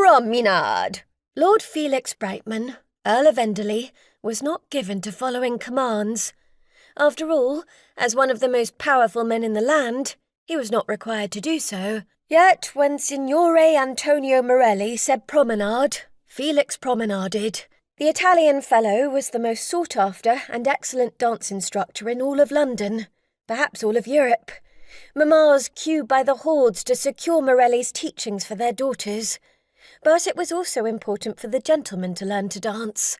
Promenade! Lord Felix Brightman, Earl of Enderley, was not given to following commands. After all, as one of the most powerful men in the land, he was not required to do so. Yet when Signore Antonio Morelli said promenade, Felix promenaded. The Italian fellow was the most sought-after and excellent dance instructor in all of London, perhaps all of Europe. Mammas queued by the hordes to secure Morelli's teachings for their daughters. But it was also important for the gentlemen to learn to dance.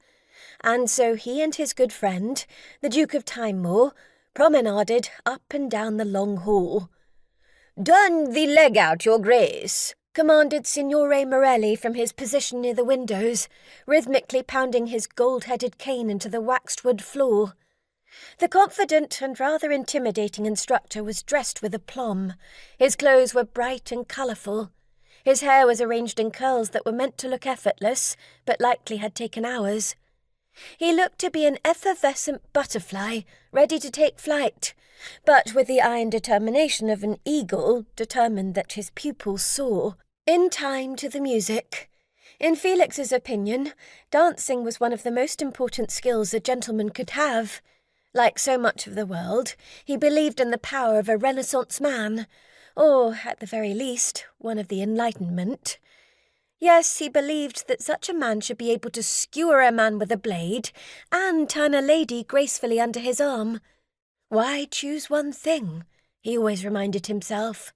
And so he and his good friend, the Duke of Tymemore, promenaded up and down the long hall. "Turn the leg out, your grace," commanded Signore Morelli from his position near the windows, rhythmically pounding his gold-headed cane into the waxed wood floor. The confident and rather intimidating instructor was dressed with aplomb. His clothes were bright and colourful. His hair was arranged in curls that were meant to look effortless, but likely had taken hours. He looked to be an effervescent butterfly, ready to take flight, but with the iron determination of an eagle, determined that his pupils soar, in time to the music. In Felix's opinion, dancing was one of the most important skills a gentleman could have. Like so much of the world, he believed in the power of a Renaissance man, or, at the very least, one of the Enlightenment. Yes, he believed that such a man should be able to skewer a man with a blade and turn a lady gracefully under his arm. Why choose one thing? He always reminded himself.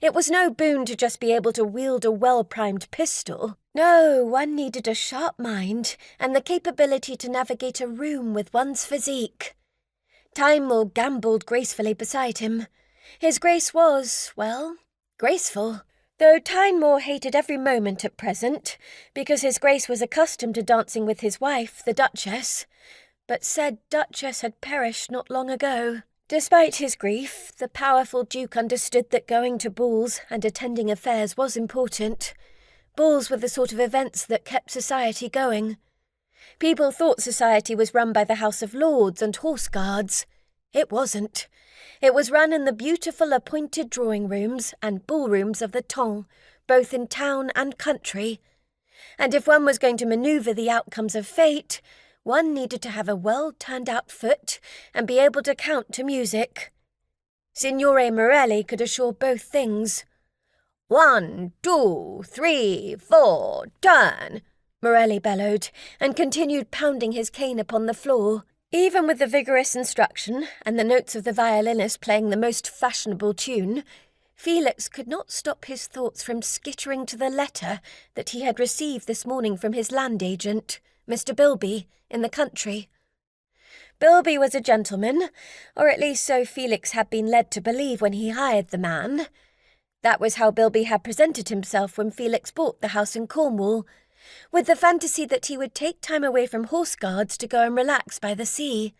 It was no boon to just be able to wield a well-primed pistol. No, one needed a sharp mind and the capability to navigate a room with one's physique. Tymemore gambolled gracefully beside him. His grace was, well, graceful. Though Tymemore hated every moment at present, because his grace was accustomed to dancing with his wife, the Duchess, but said Duchess had perished not long ago. Despite his grief, the powerful Duke understood that going to balls and attending affairs was important. Balls were the sort of events that kept society going. People thought society was run by the House of Lords and Horse Guards. It wasn't. It was run in the beautiful appointed drawing rooms and ballrooms of the temps, both in town and country. And if one was going to manoeuvre the outcomes of fate, one needed to have a well-turned-out foot and be able to count to music. Signore Morelli could assure both things. 1, 2, 3, 4, turn, Morelli bellowed, and continued pounding his cane upon the floor. Even with the vigorous instruction and the notes of the violinist playing the most fashionable tune, Felix could not stop his thoughts from skittering to the letter that he had received this morning from his land agent, Mr. Bilby, in the country. Bilby was a gentleman, or at least so Felix had been led to believe when he hired the man. That was how Bilby had presented himself when Felix bought the house in Cornwall, with the fantasy that he would take time away from horse guards to go and relax by the sea.